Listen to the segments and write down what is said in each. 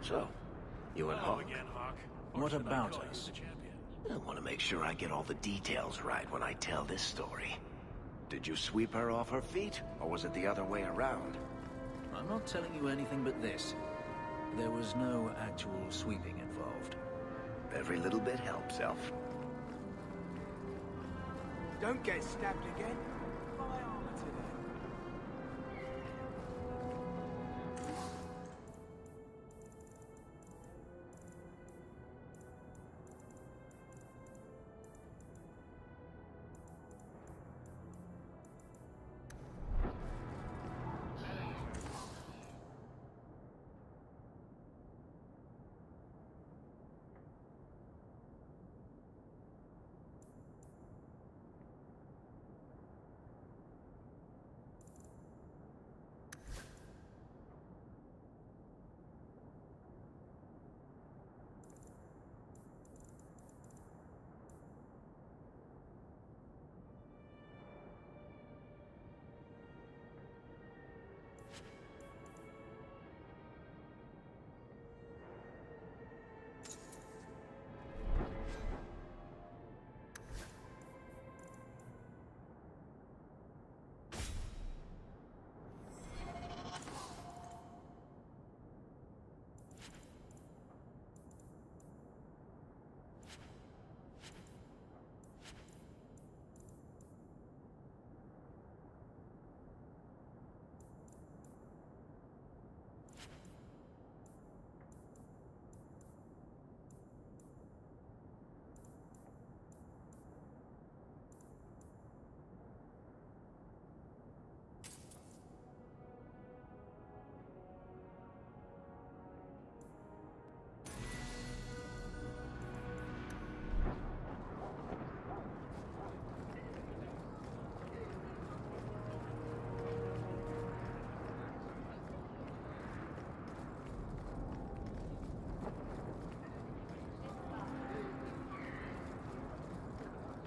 So, you and Hello Hawke. again, Hawke. What Should I about call you us? the champion? I want to make sure I get all the details right when I tell this story. Did you sweep her off her feet, or was it the other way around? I'm not telling you anything but this. There was no actual sweeping involved. Every little bit helps, Elf. Don't get stabbed again. Buy armor today.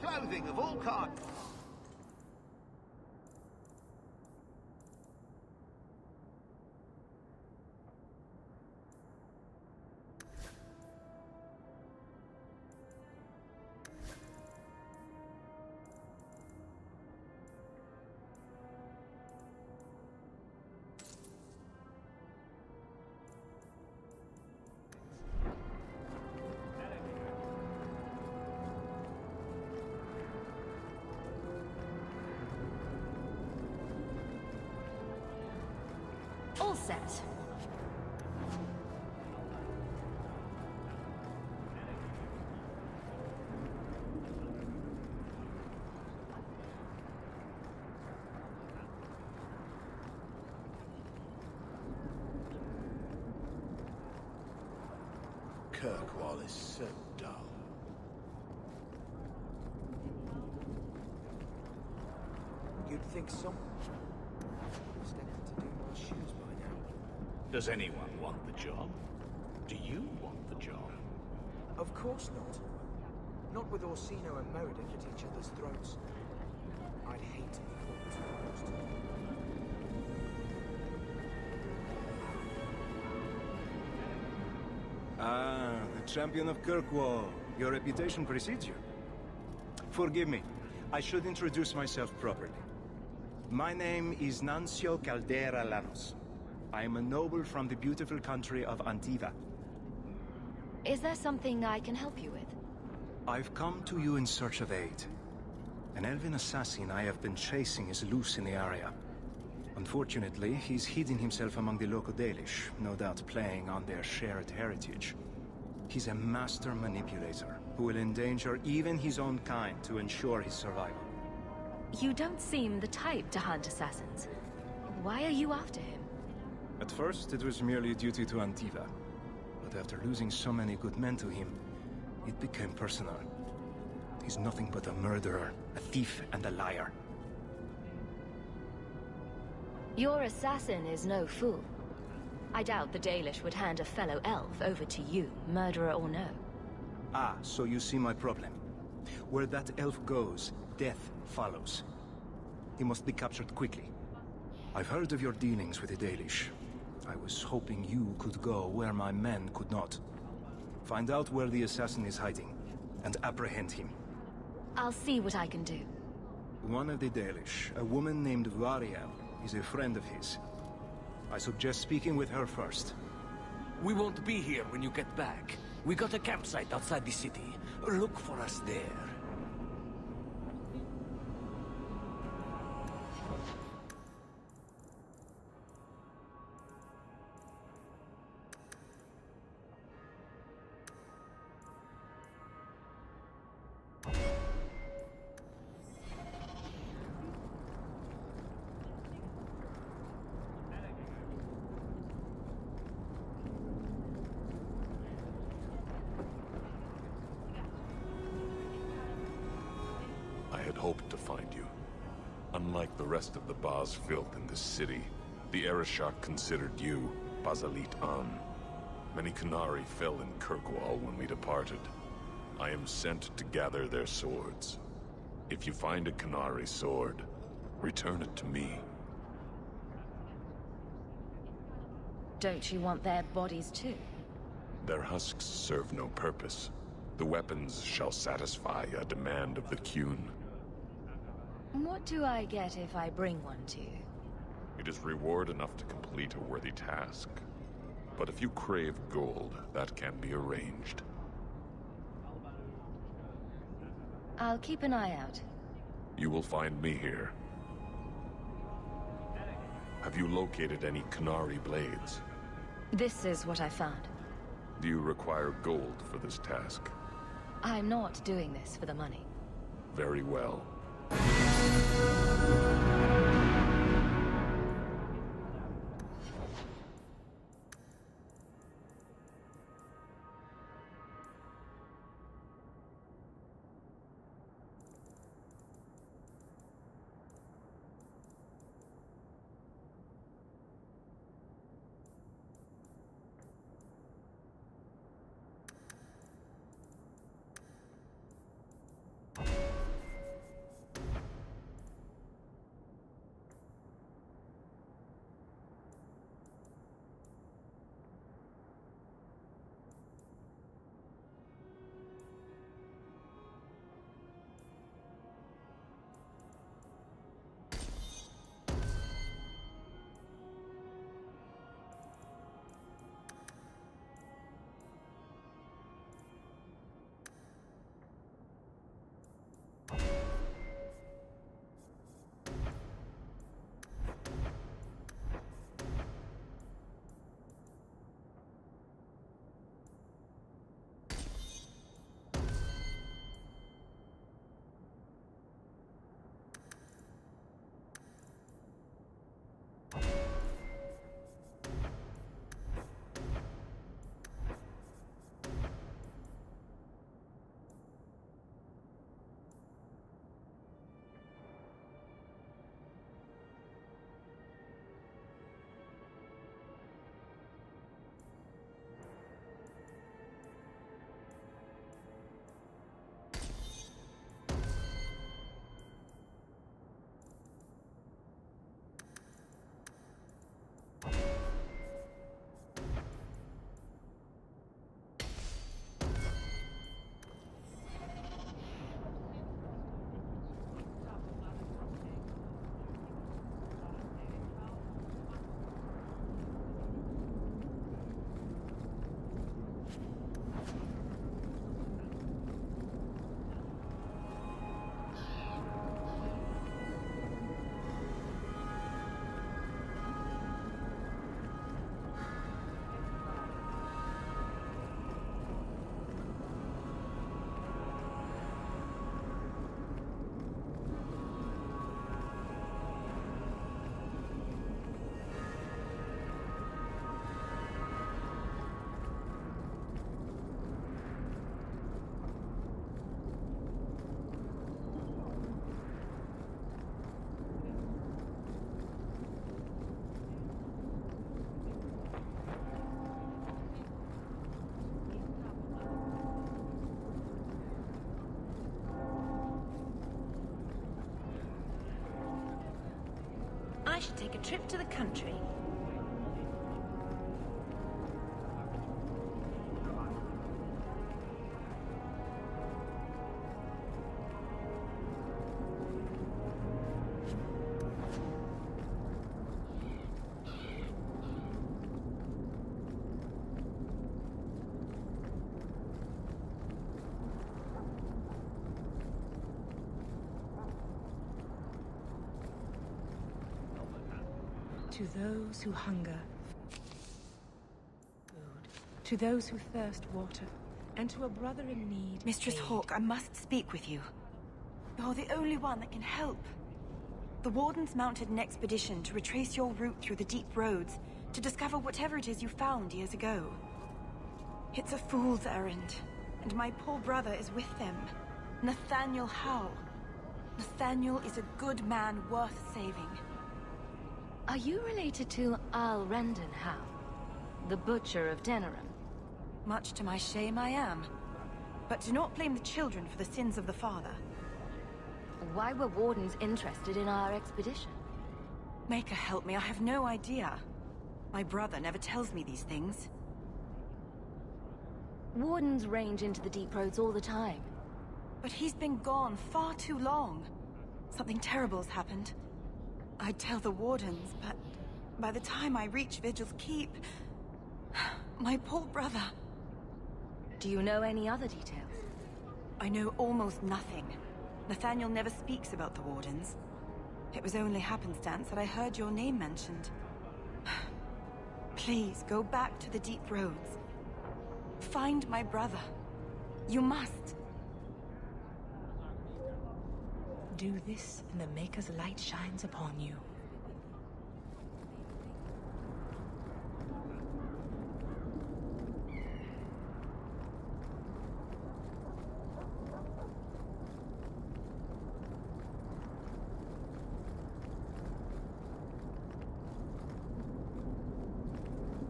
Clothing of all kinds. All set. Kirkwall is so dull. You'd think someone step into do my shoes by now. Does anyone want the job? Do you want the job? Of course not. Not with Orsino and Meredith at each other's throats. I'd hate to be caught too close to them. Ah, the champion of Kirkwall. Your reputation precedes you. Forgive me. I should introduce myself properly. My name is Nuncio Caldera Lanos. I am a noble from the beautiful country of Antiva. Is there something I can help you with? I've come to you in search of aid. An elven assassin I have been chasing is loose in the area. Unfortunately, he's hidden himself among the local Dalish, no doubt playing on their shared heritage. He's a master manipulator, who will endanger even his own kind to ensure his survival. You don't seem the type to hunt assassins. Why are you after him? At first, it was merely a duty to Antiva. But after losing so many good men to him, it became personal. He's nothing but a murderer, a thief, and a liar. Your assassin is no fool. I doubt the Dalish would hand a fellow elf over to you, murderer or no. Ah, so you see my problem. Where that elf goes, death follows. He must be captured quickly. I've heard of your dealings with the Dalish. I was hoping you could go where my men could not. Find out where the assassin is hiding, and apprehend him. I'll see what I can do. One of the Dalish, a woman named Variel, is a friend of his. I suggest speaking with her first. We won't be here when you get back. We got a campsite outside the city. Look for us there. I had hoped to find you. Unlike the rest of the Baz filth in this city, the Arishok considered you Basalit An. Many Qunari fell in Kirkwall when we departed. I am sent to gather their swords. If you find a Qunari sword, return it to me. Don't you want their bodies too? Their husks serve no purpose. The weapons shall satisfy a demand of the Qun. What do I get if I bring one to you? It is reward enough to complete a worthy task. But if you crave gold, that can be arranged. I'll keep an eye out. You will find me here. Have you located any Qunari blades? This is what I found. Do you require gold for this task? I'm not doing this for the money. Very well. I should take a trip to the country. To those who hunger food, to those who thirst water, and to a brother in need. Mistress aid. Hawke, I must speak with you. You're the only one that can help. The Wardens mounted an expedition to retrace your route through the deep roads to discover whatever it is you found years ago. It's a fool's errand, and my poor brother is with them. Nathaniel Howe. Nathaniel is a good man worth saving. Are you related to Al Rendon Howe, the Butcher of Denerim? Much to my shame, I am. But do not blame the children for the sins of the father. Why were Wardens interested in our expedition? Maker help me, I have no idea. My brother never tells me these things. Wardens range into the deep roads all the time. But he's been gone far too long. Something terrible's happened. I'd tell the Wardens, but by the time I reach Vigil's Keep... my poor brother... Do you know any other details? I know almost nothing. Nathaniel never speaks about the Wardens. It was only happenstance that I heard your name mentioned. Please, go back to the deep roads. Find my brother. You must. Do this, and the Maker's light shines upon you.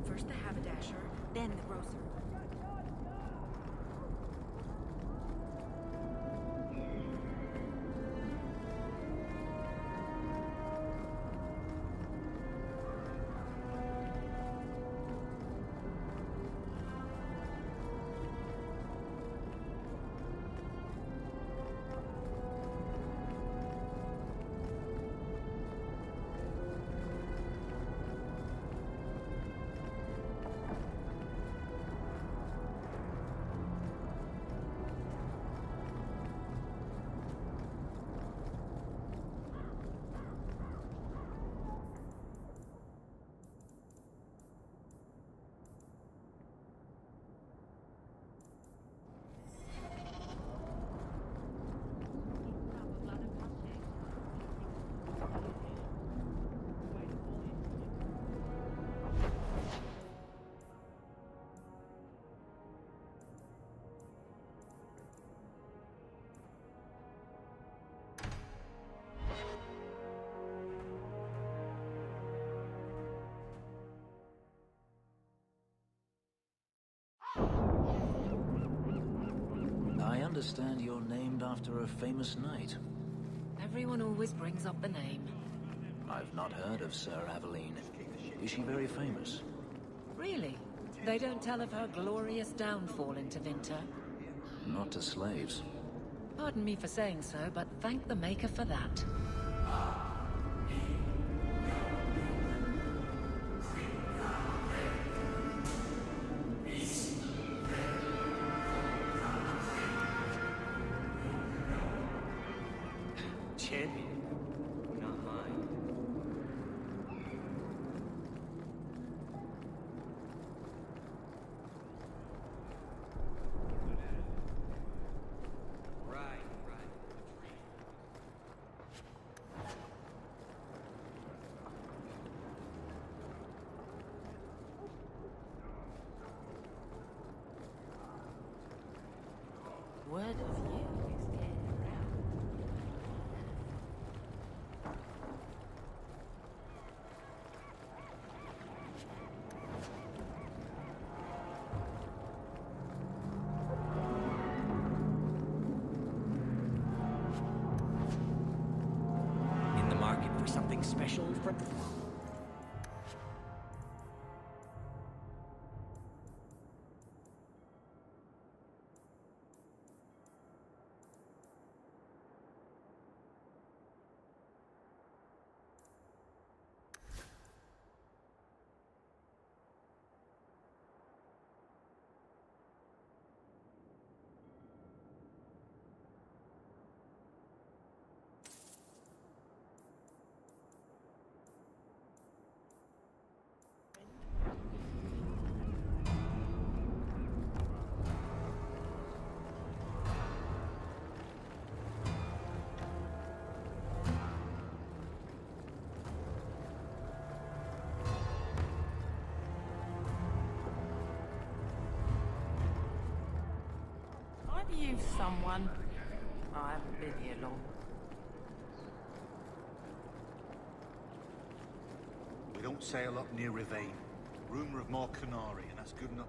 First the haberdasher, then the grocer. I understand you're named after a famous knight. Everyone always brings up the name. I've not heard of Sir Aveline. Is she very famous? Really? They don't tell of her glorious downfall into Winter? Not to slaves. Pardon me for saying so, but thank the Maker for that. Champion? Not mine. Right. Word of you is getting around. In the market for something special from... someone. I haven't been here long. We don't sail up near Ravine. Rumour of more Qunari, and that's good enough.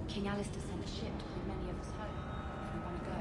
King Alistair sent a ship to bring many of us home, if we want to go.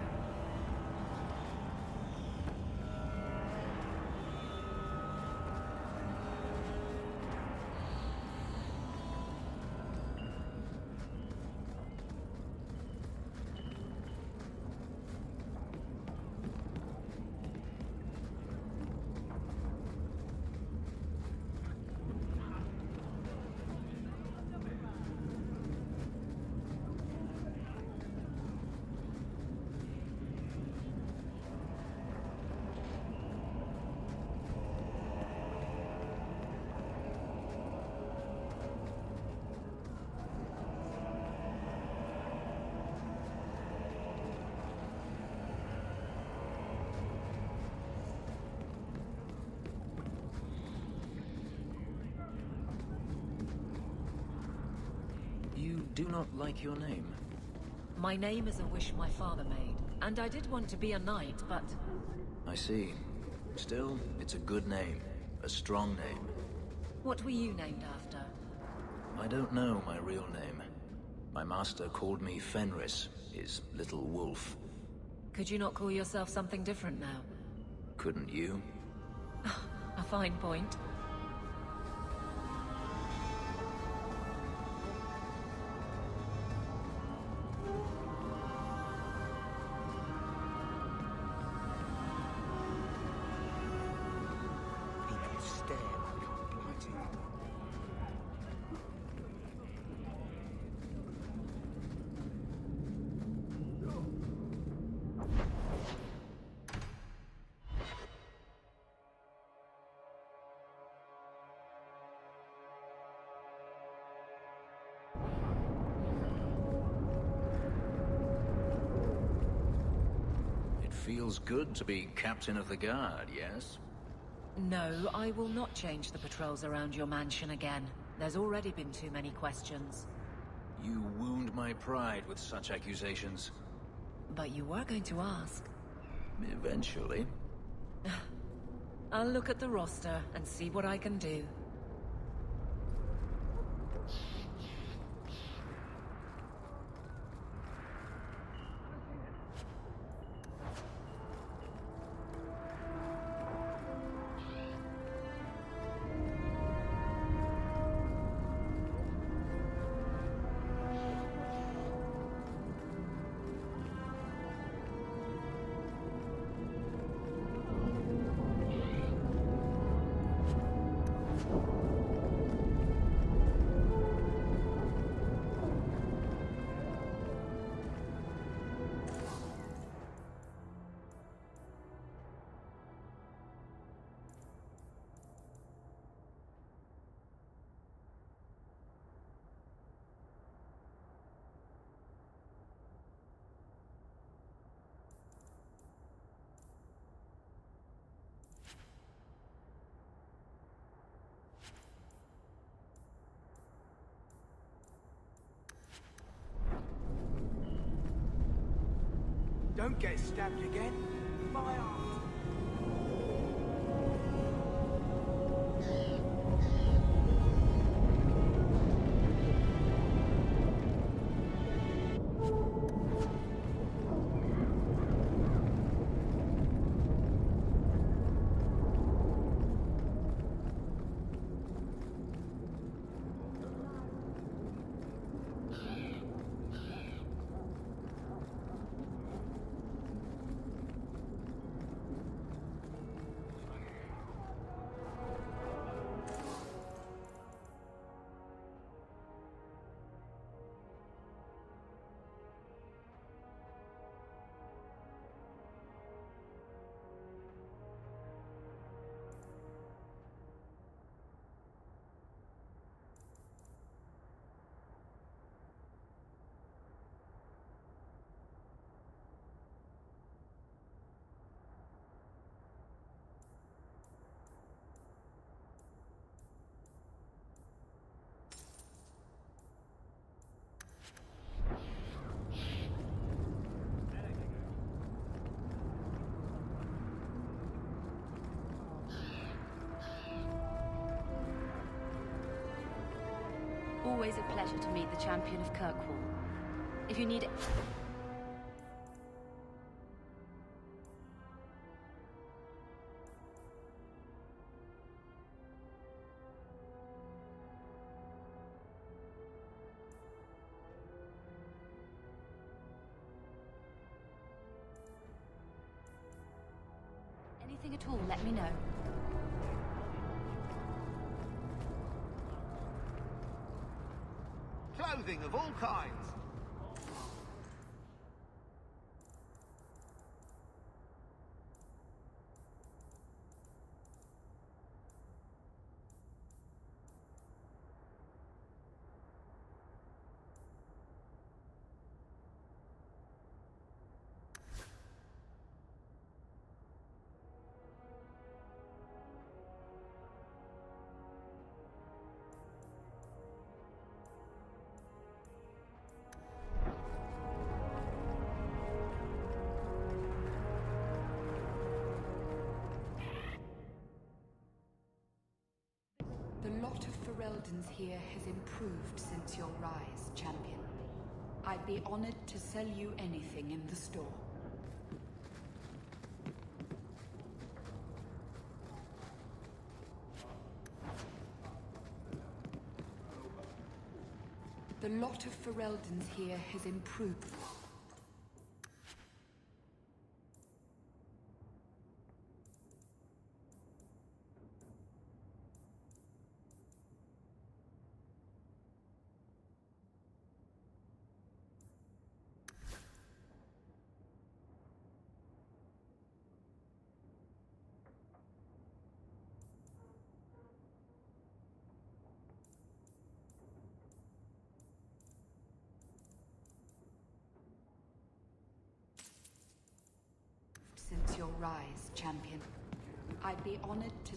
You do not like your name? My name is a wish my father made, and I did want to be a knight, but... I see. Still, it's a good name. A strong name. What were you named after? I don't know my real name. My master called me Fenris, his little wolf. Could you not call yourself something different now? Couldn't you? A fine point. Feels good to be captain of the guard, yes? No, I will not change the patrols around your mansion again. There's already been too many questions. You wound my pride with such accusations. But you were going to ask. Eventually. I'll look at the roster and see what I can do. Don't get stabbed again. My arm. Always a pleasure to meet the champion of Kirkwall. If you need... anything at all, let me know. Clothing of all kinds. The lot of Ferelden's here has improved since your rise, champion. I'd be honored to sell you anything in the store. The lot of Ferelden's here has improved. Since your rise, champion. I'd be honored to...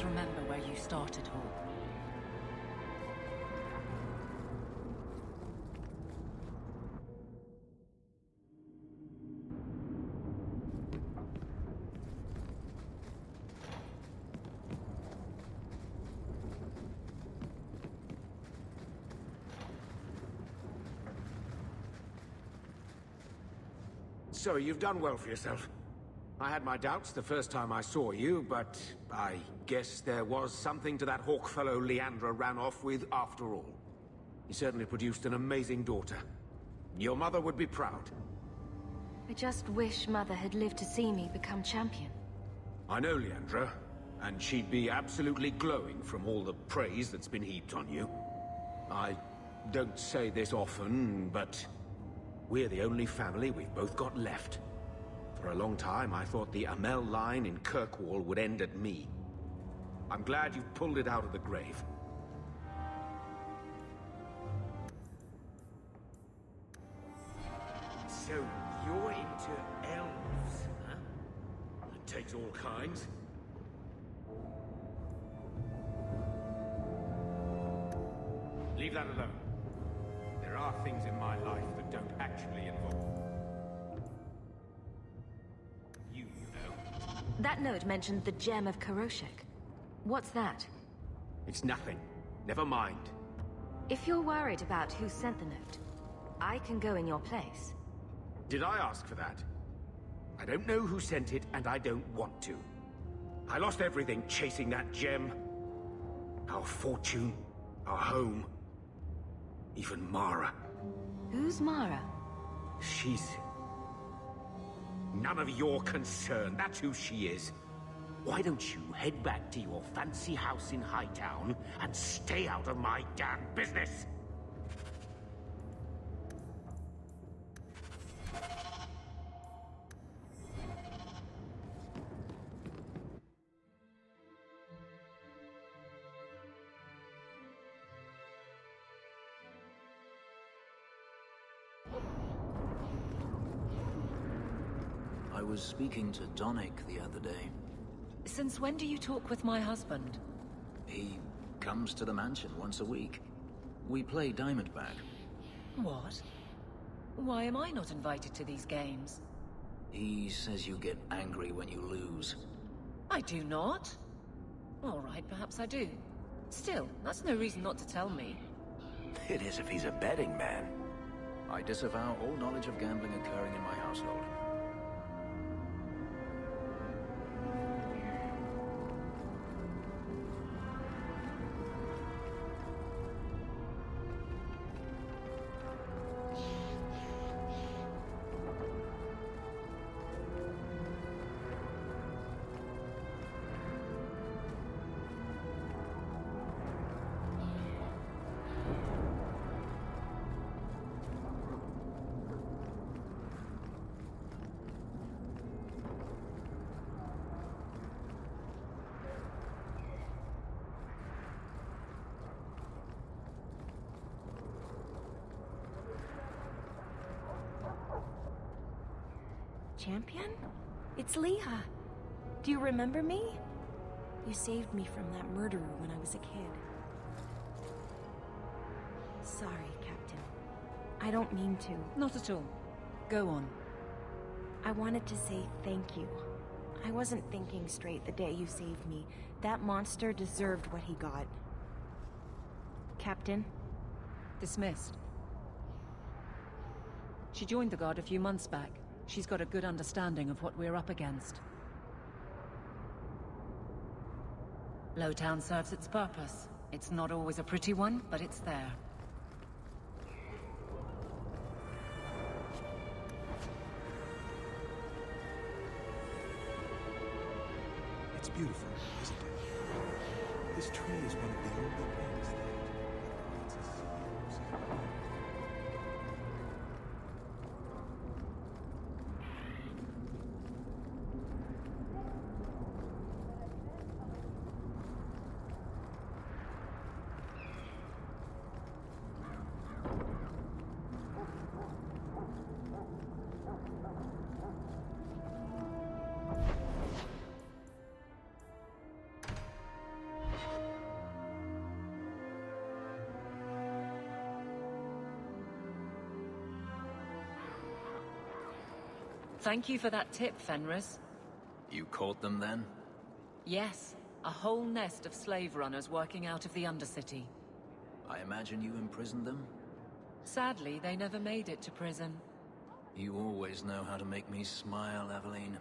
always remember where you started, Hawke. So you've done well for yourself. I had my doubts the first time I saw you, but I guess there was something to that Hawke fellow Leandra ran off with after all. He certainly produced an amazing daughter. Your mother would be proud. I just wish Mother had lived to see me become champion. I know Leandra, and she'd be absolutely glowing from all the praise that's been heaped on you. I don't say this often, but we're the only family we've both got left. For a long time, I thought the Amel line in Kirkwall would end at me. I'm glad you've pulled it out of the grave. So, you're into elves, huh? It takes all kinds. Leave that alone. There are things in my life that don't actually involve you, know. That note mentioned the Gem of Karoshek. What's that? It's nothing. Never mind. If you're worried about who sent the note, I can go in your place. Did I ask for that? I don't know who sent it, and I don't want to. I lost everything chasing that gem. Our fortune, our home, even Mara. Who's Mara? She's none of your concern. That's who she is. Why don't you head back to your fancy house in Hightown and stay out of my damn business? I was speaking to Donick the other day. Since when do you talk with my husband? He comes to the mansion once a week. We play Diamondback. What? Why am I not invited to these games? He says you get angry when you lose. I do not. All right, perhaps I do. Still, that's no reason not to tell me. It is if he's a betting man. I disavow all knowledge of gambling occurring in my household. Champion? It's Leah. Do you remember me? You saved me from that murderer when I was a kid. Sorry, Captain. I don't mean to. Not at all. Go on. I wanted to say thank you. I wasn't thinking straight the day you saved me. That monster deserved what he got. Captain? Dismissed. She joined the Guard a few months back. She's got a good understanding of what we're up against. Lowtown serves its purpose. It's not always a pretty one, but it's there. It's beautiful, isn't it? This tree is one of the only things that lets us see ourselves. Thank you for that tip, Fenris. You caught them then? Yes, a whole nest of slave runners working out of the Undercity. I imagine you imprisoned them? Sadly, they never made it to prison. You always know how to make me smile, Aveline.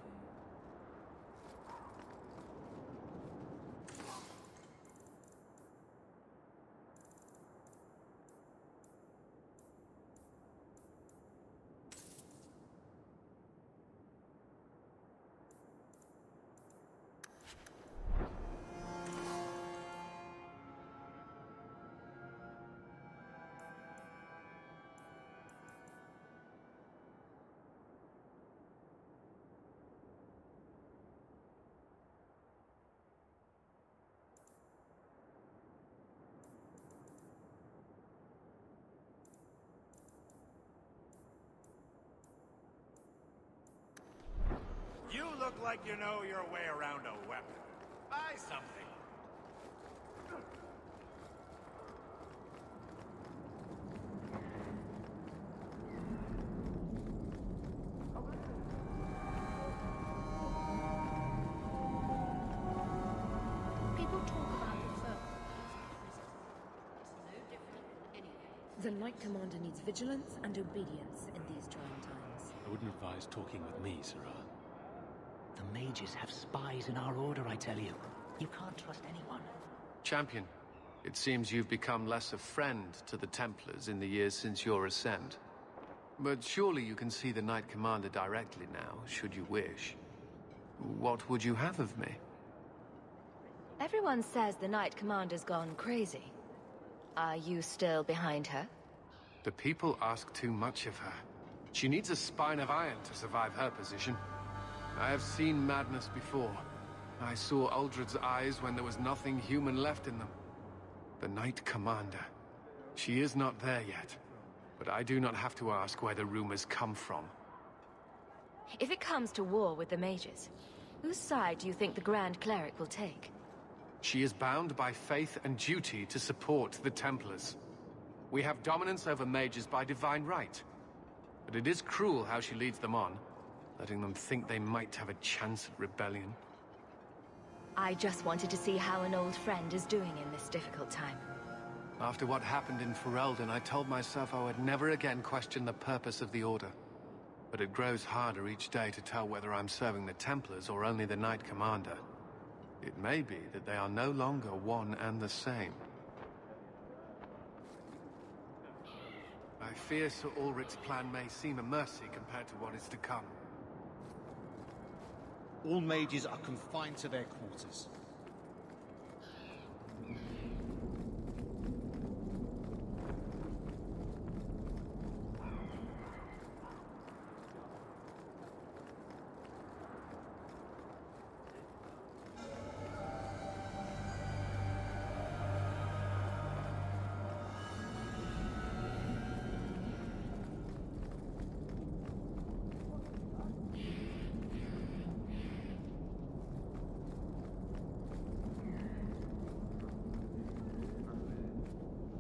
You look like you know your way around a weapon. Buy something. People talk about the folk. It's no different than anywhere. The Knight Commander needs vigilance and obedience in these trying times. I wouldn't advise talking with me, Sirrah. The mages have spies in our order, I tell you. You can't trust anyone. Champion, it seems you've become less a friend to the Templars in the years since your ascent. But surely you can see the Knight Commander directly now, should you wish. What would you have of me? Everyone says the Knight Commander's gone crazy. Are you still behind her? The people ask too much of her. She needs a spine of iron to survive her position. I have seen madness before. I saw Uldred's eyes when there was nothing human left in them. The Knight Commander. She is not there yet. But I do not have to ask where the rumors come from. If it comes to war with the mages, whose side do you think the Grand Cleric will take? She is bound by faith and duty to support the Templars. We have dominance over mages by divine right. But it is cruel how she leads them on, letting them think they might have a chance at rebellion. I just wanted to see how an old friend is doing in this difficult time. After what happened in Ferelden, I told myself I would never again question the purpose of the Order. But it grows harder each day to tell whether I'm serving the Templars or only the Knight Commander. It may be that they are no longer one and the same. I fear Sir Ulrich's plan may seem a mercy compared to what is to come. All mages are confined to their quarters.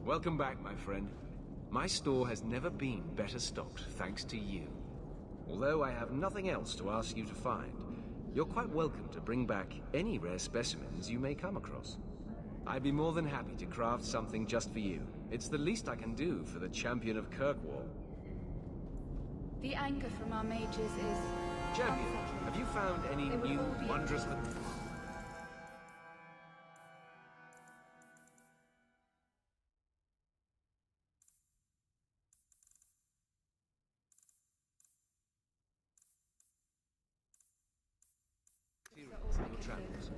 Welcome back, my friend. My store has never been better stocked, thanks to you. Although I have nothing else to ask you to find, you're quite welcome to bring back any rare specimens you may come across. I'd be more than happy to craft something just for you. It's the least I can do for the champion of Kirkwall. The anger from our mages is... Champion, have you found any new wondrous... travels.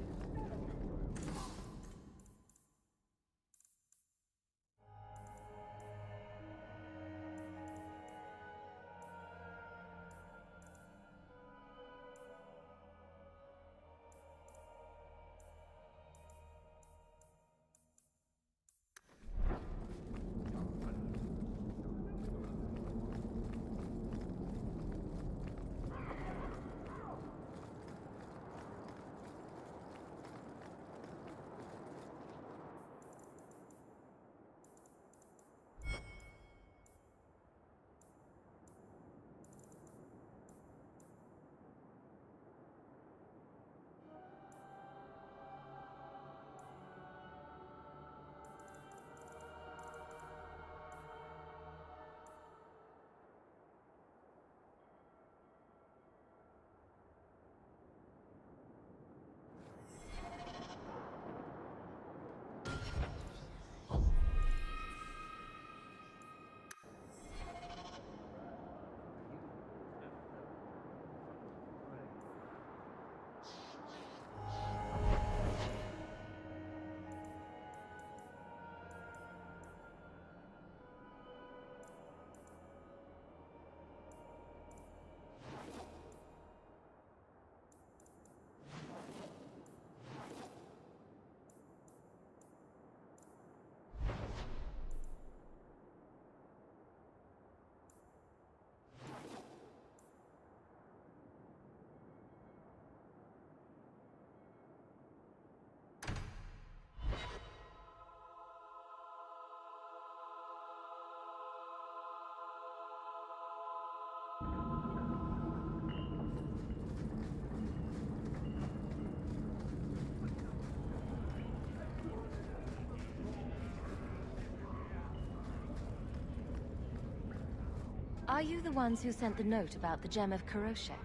Are you the ones who sent the note about the gem of Kiroshek?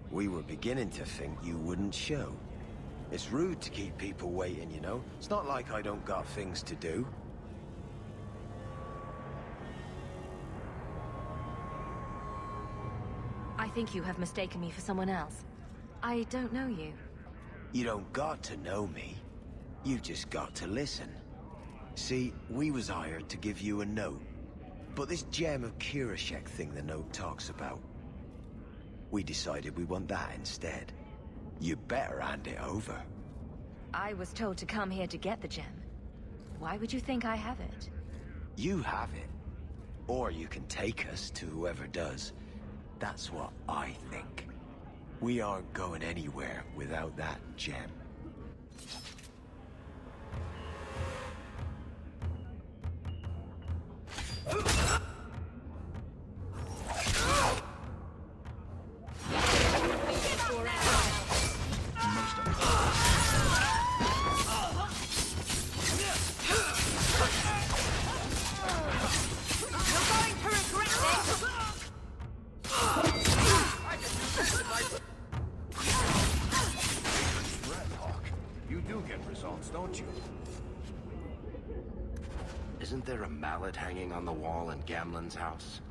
We were beginning to think you wouldn't show. It's rude to keep people waiting, you know? It's not like I don't got things to do. I think you have mistaken me for someone else. I don't know you. You don't got to know me. You just got to listen. See, we was hired to give you a note. But this gem of Kiroshek thing the note talks about, we decided we want that instead. You better hand it over. I was told to come here to get the gem. Why would you think I have it? You have it. Or you can take us to whoever does. That's what I think. We aren't going anywhere without that gem. Don't you? Isn't there a mallet hanging on the wall in Gamlen's house?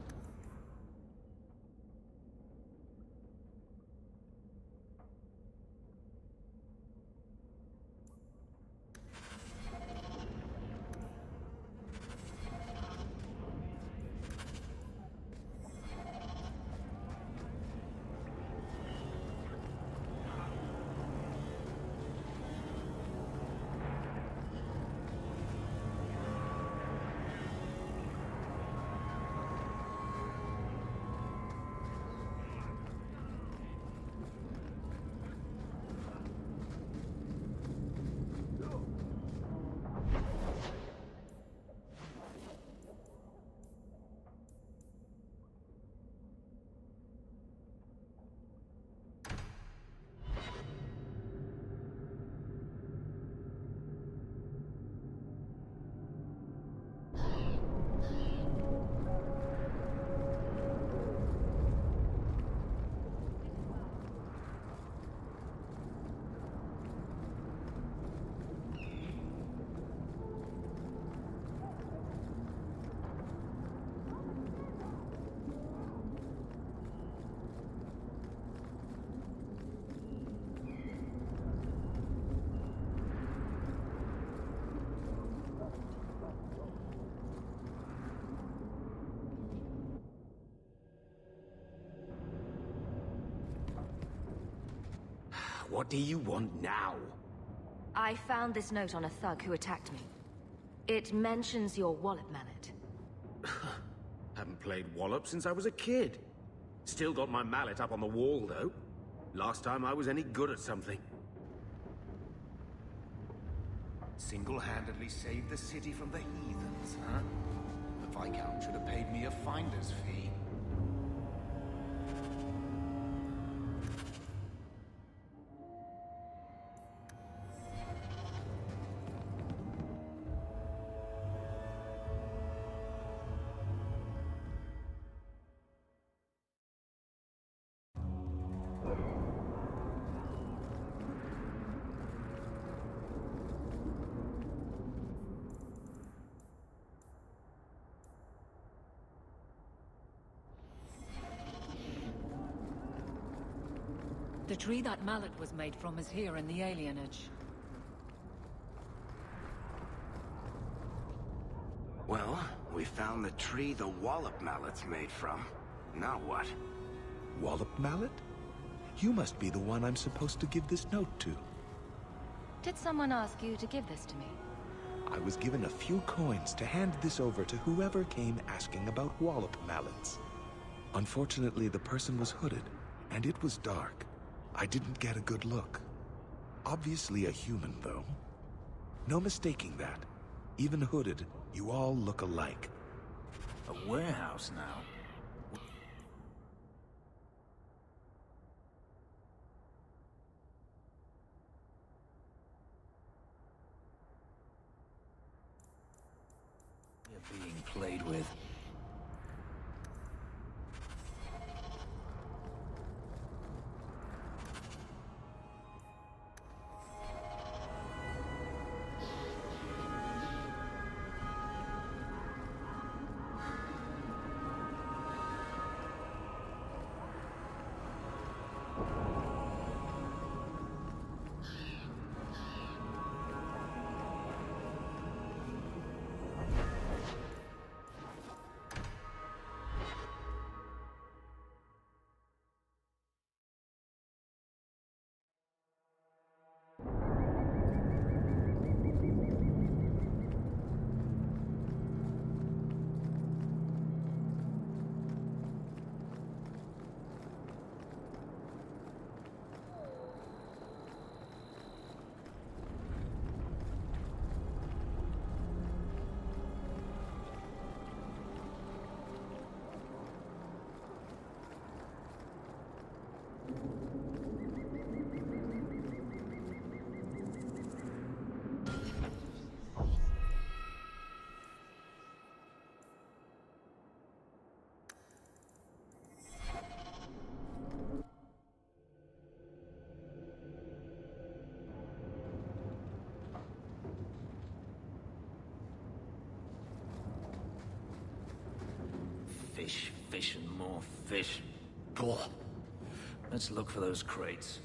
What do you want now? I found this note on a thug who attacked me. It mentions your wallet mallet. Haven't played Wallop since I was a kid. Still got my mallet up on the wall, though. Last time I was any good at something. Single-handedly saved the city from the heathens, huh? The Viscount should have paid me a finder's fee. The tree that mallet was made from is here in the alienage. Well, we found the tree the wallop mallet's made from. Now what? Wallop mallet? You must be the one I'm supposed to give this note to. Did someone ask you to give this to me? I was given a few coins to hand this over to whoever came asking about wallop mallets. Unfortunately, the person was hooded, and it was dark. I didn't get a good look. Obviously a human, though. No mistaking that. Even hooded, you all look alike. A warehouse now? You're being played with. Fish, fish, and more fish. Blah. Let's look for those crates.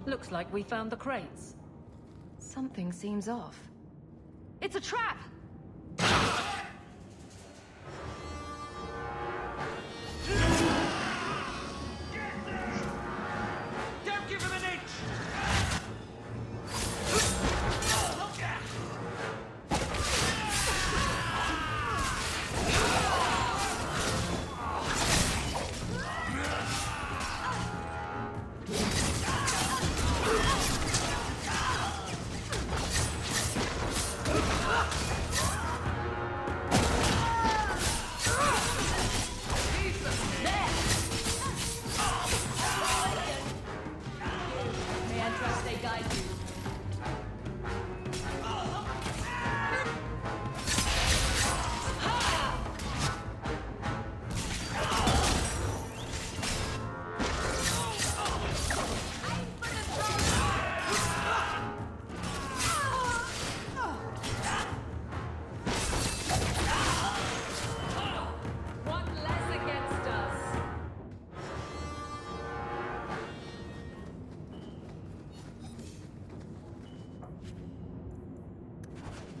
Looks like we found the crates. Something seems off. It's a trap! Don't give him an inch!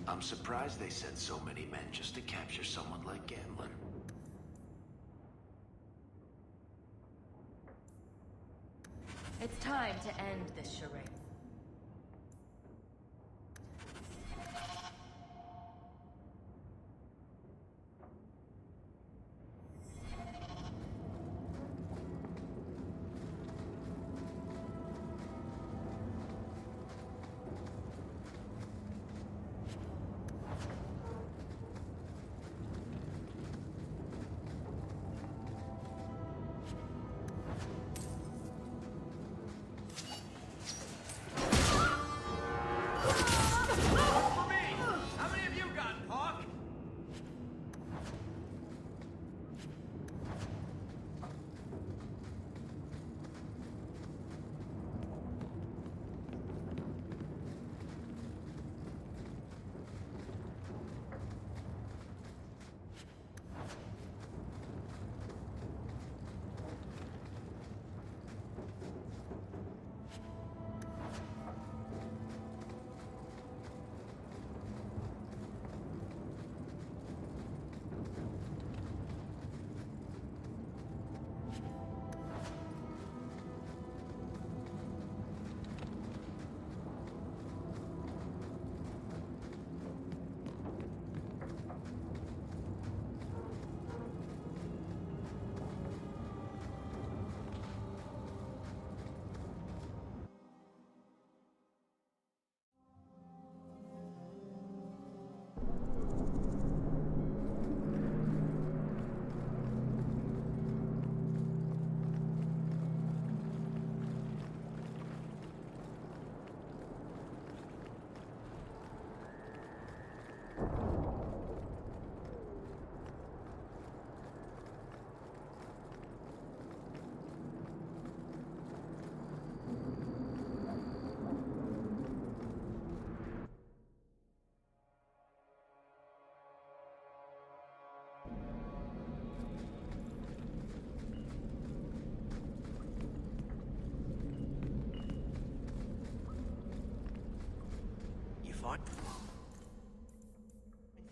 I'm surprised they sent so many men just to capture someone like Gamlen. It's time to end this charade.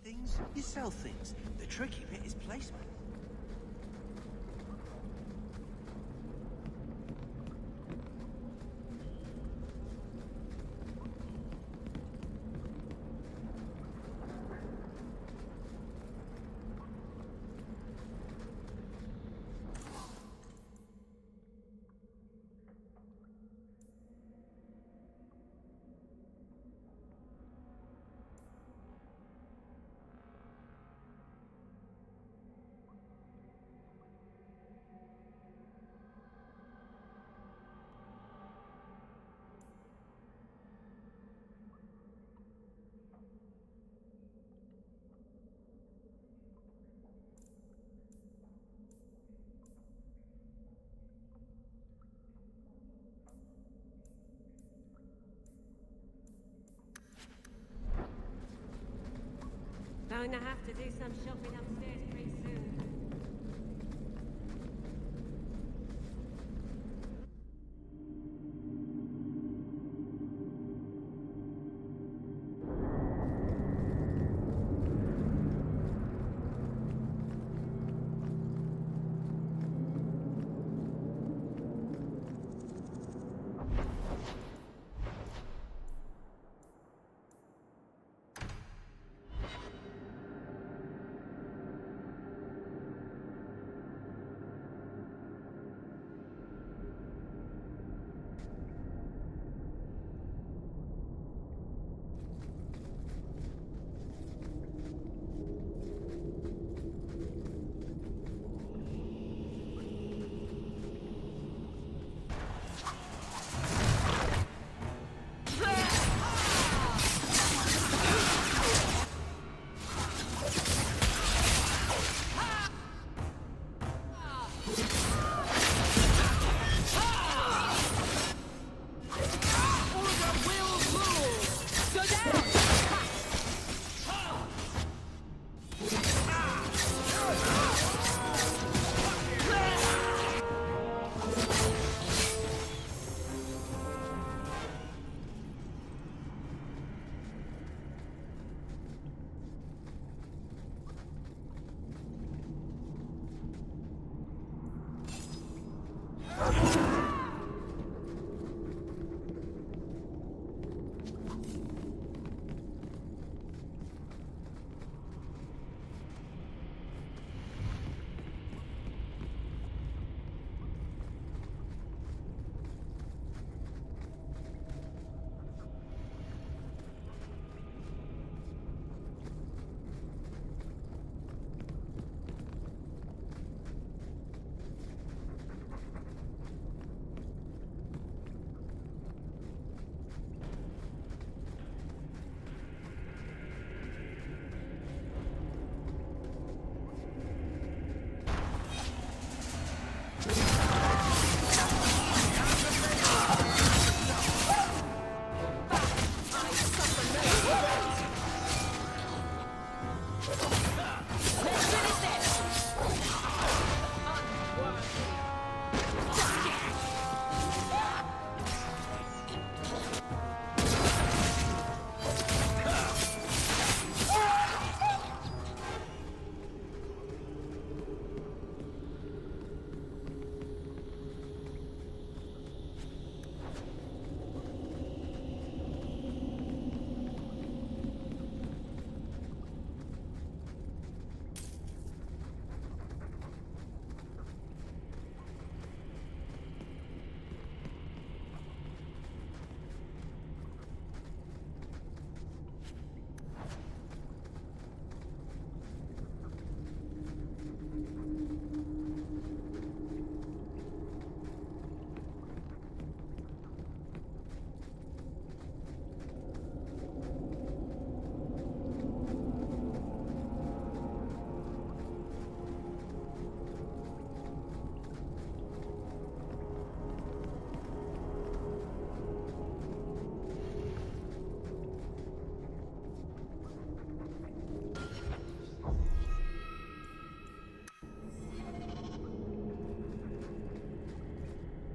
Things, you sell things. The tricky bit is placement. Going to have to do some shopping upstairs pretty soon.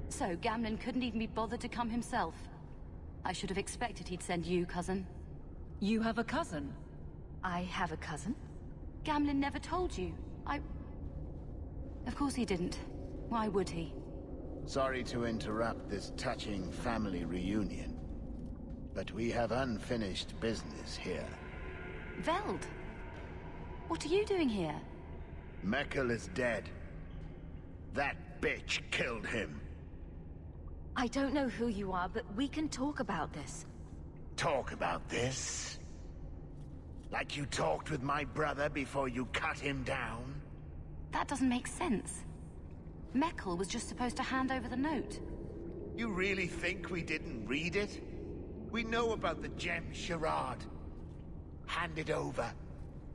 So, Gamlen couldn't even be bothered to come himself. I should have expected he'd send you, cousin. You have a cousin? I have a cousin? Gamlen never told you. Of course he didn't. Why would he? Sorry to interrupt this touching family reunion, but we have unfinished business here. Veld! What are you doing here? Merril is dead. That bitch killed him. I don't know who you are, but we can talk about this. Talk about this? Like you talked with my brother before you cut him down? That doesn't make sense. Merril was just supposed to hand over the note. You really think we didn't read it? We know about the gem charade. Hand it over.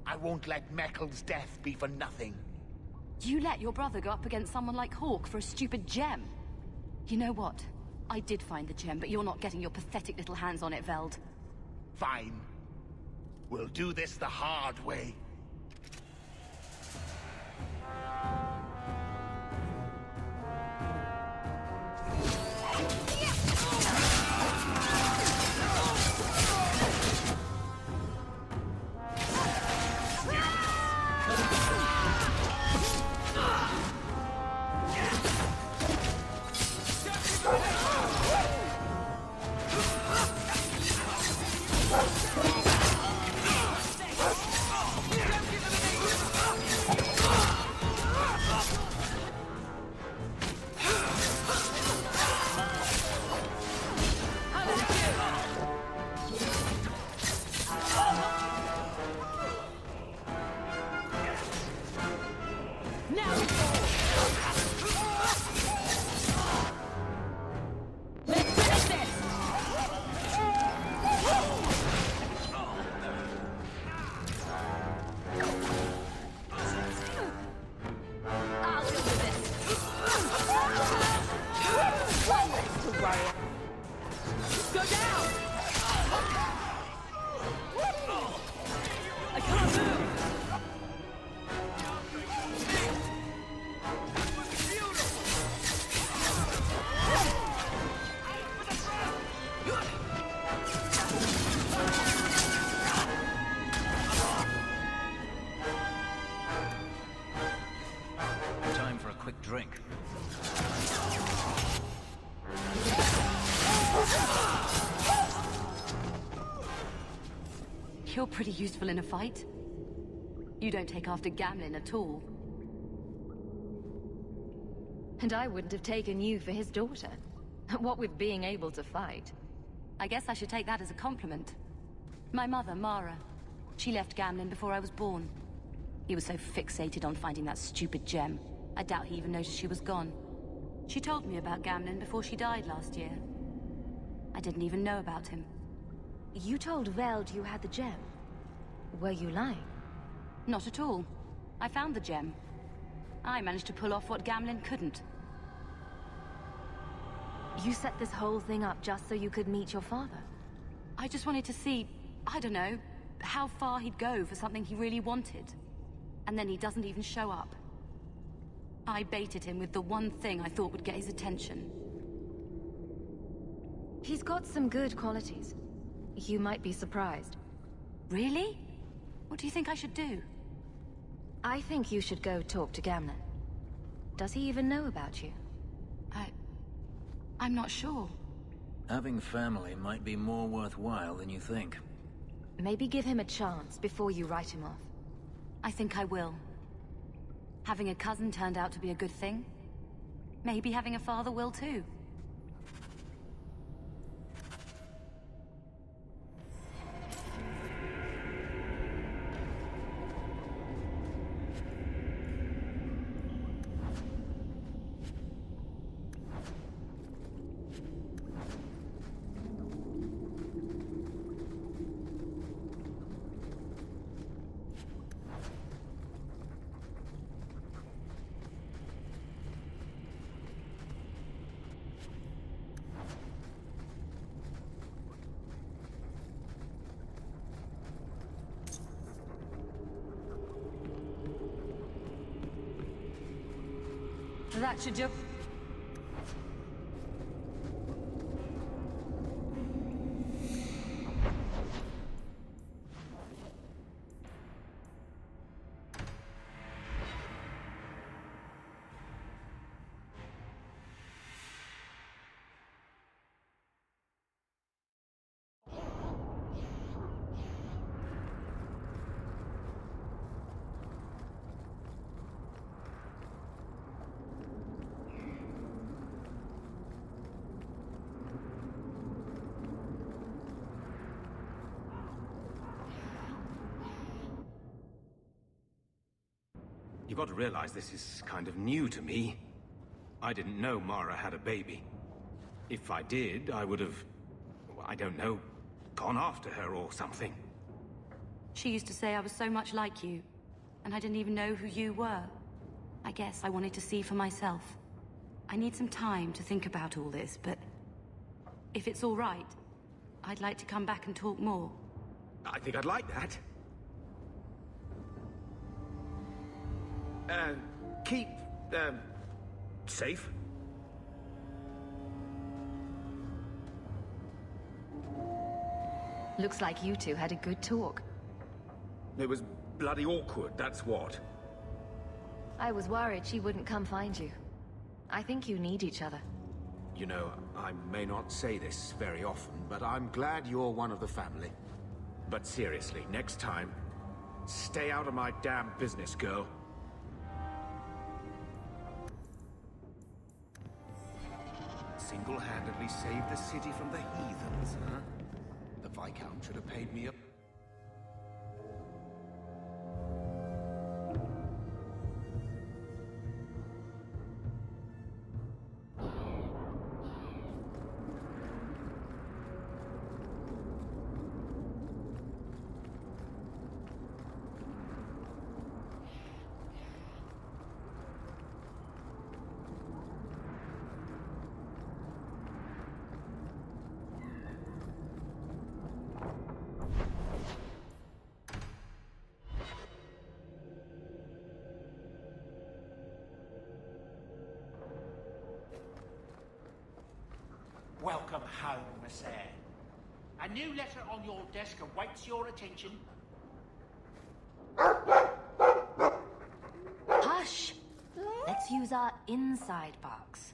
I won't let Merril's death be for nothing. You let your brother go up against someone like Hawke for a stupid gem? You know what? I did find the gem, but you're not getting your pathetic little hands on it, Veld. Fine. We'll do this the hard way. Drink. You're pretty useful in a fight. You don't take after Gamlen at all. And I wouldn't have taken you for his daughter. What with being able to fight. I guess I should take that as a compliment. My mother, Mara, she left Gamlen before I was born. He was so fixated on finding that stupid gem. I doubt he even noticed she was gone. She told me about Gamlen before she died last year. I didn't even know about him. You told Veld you had the gem. Were you lying? Not at all. I found the gem. I managed to pull off what Gamlen couldn't. You set this whole thing up just so you could meet your father? I just wanted to see, I don't know, how far he'd go for something he really wanted. And then he doesn't even show up. I baited him with the one thing I thought would get his attention. He's got some good qualities. You might be surprised. Really? What do you think I should do? I think you should go talk to Gamlen. Does he even know about you? I'm not sure. Having family might be more worthwhile than you think. Maybe give him a chance before you write him off. I think I will. Having a cousin turned out to be a good thing. Maybe having a father will too. That should do. You've got to realize this is kind of new to me. I didn't know Mara had a baby. If I did, I would have, I don't know, gone after her or something. She used to say I was so much like you, and I didn't even know who you were. I guess I wanted to see for myself. I need some time to think about all this, but if it's all right, I'd like to come back and talk more. I think I'd like that. Keep, safe. Looks like you two had a good talk. It was bloody awkward, that's what. I was worried she wouldn't come find you. I think you need each other. You know, I may not say this very often, but I'm glad you're one of the family. But seriously, next time, stay out of my damn business, girl. Single-handedly saved the city from the heathens, huh? The Viscount should have paid me a... Welcome home, Sir. A new letter on your desk awaits your attention. Hush! Let's use our inside box.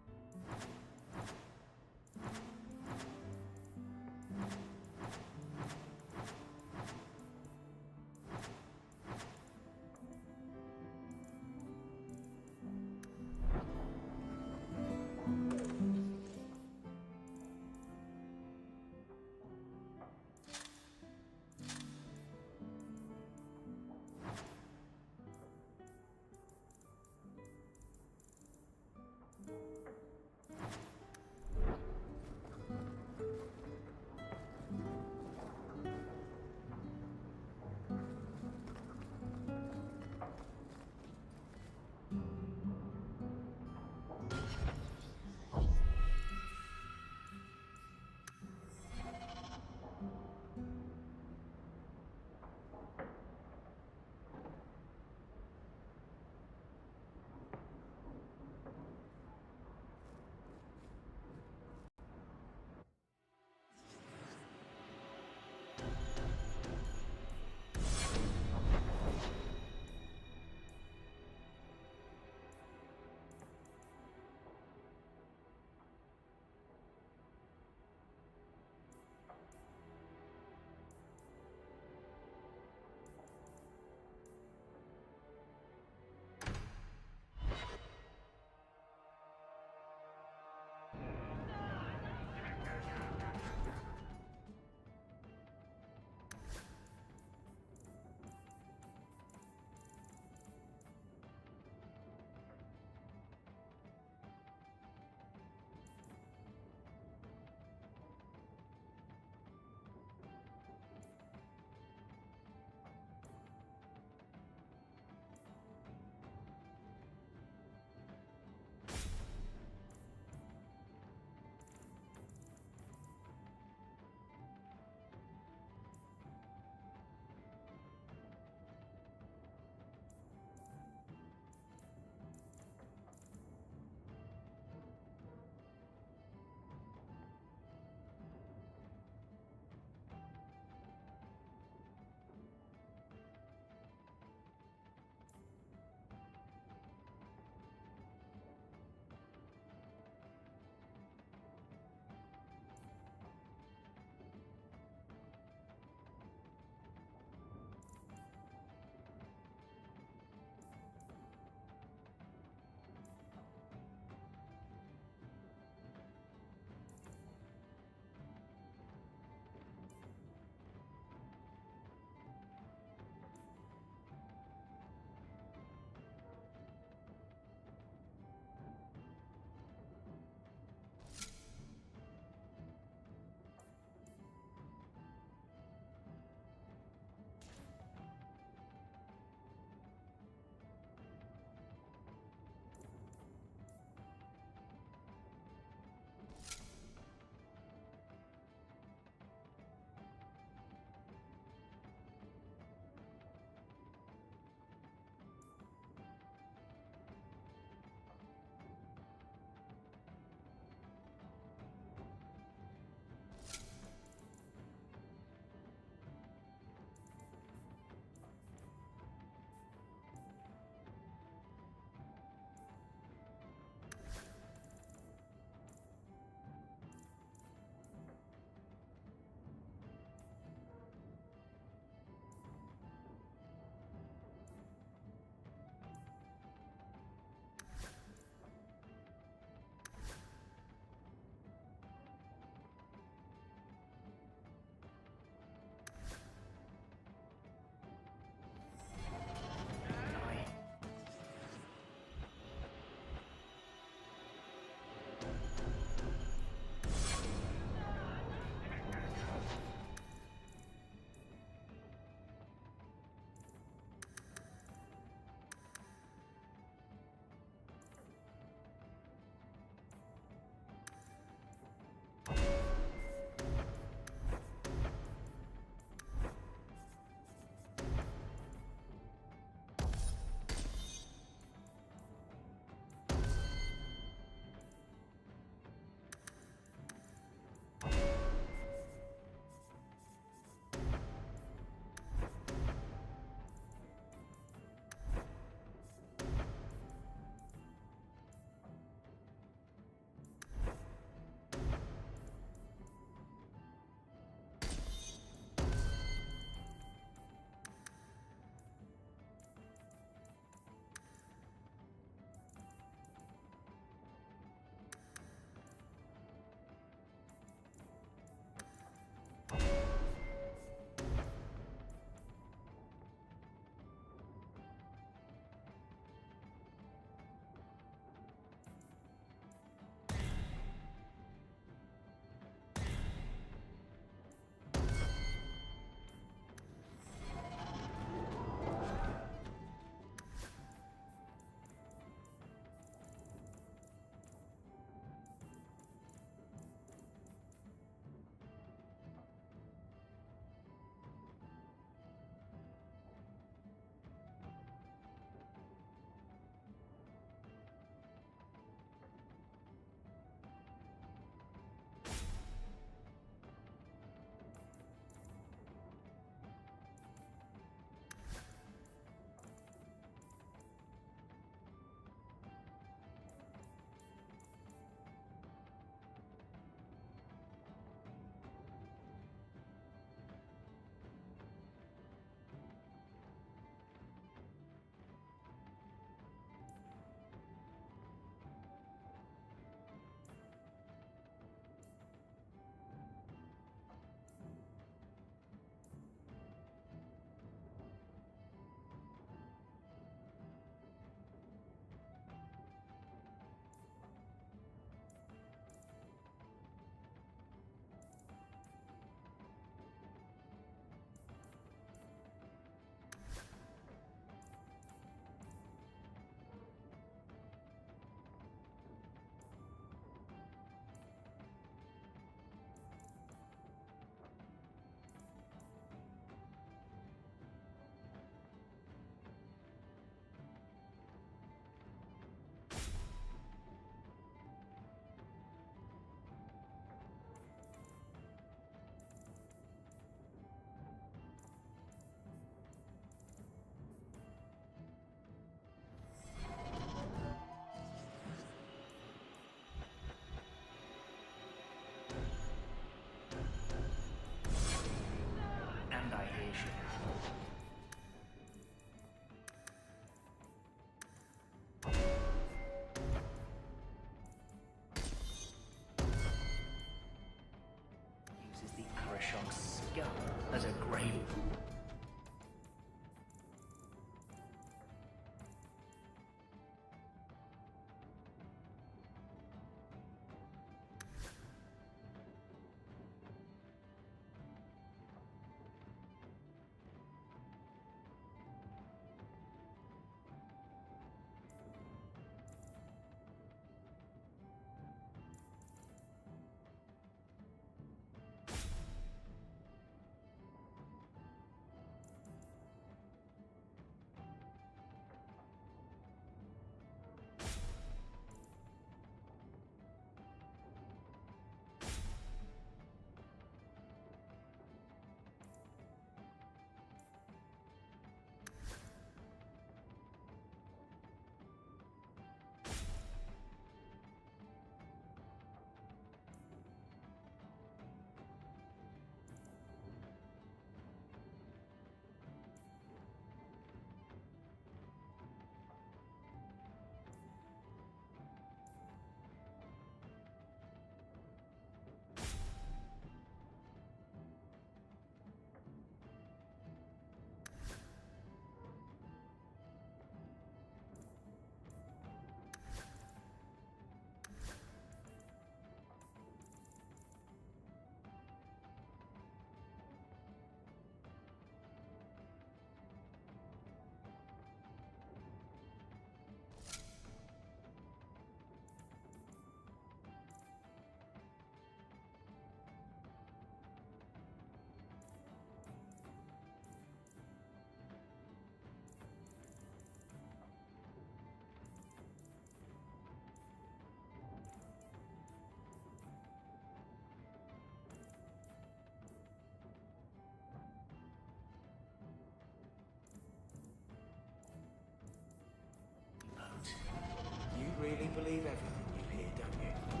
believe everything you hear, don't you?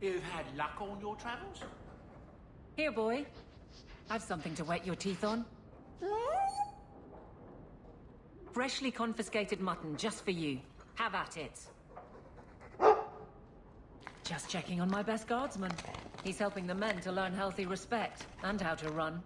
You've had luck on your travels? Here, boy. I've something to wet your teeth on. Freshly confiscated mutton just for you. Have at it. Just checking on my best guardsman. He's helping the men to learn healthy respect and how to run.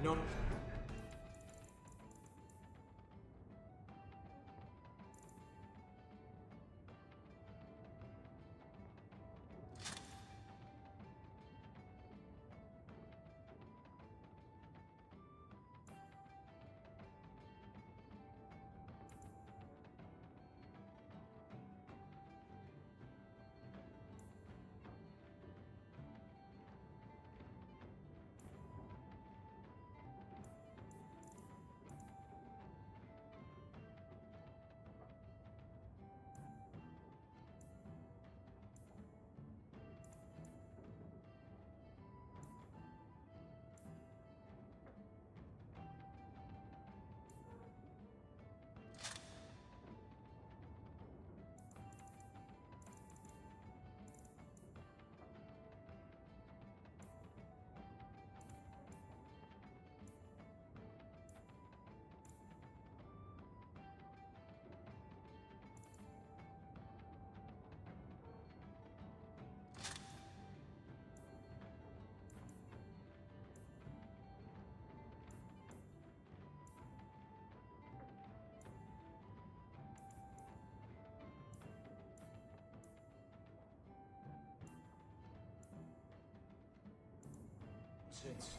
Not... Since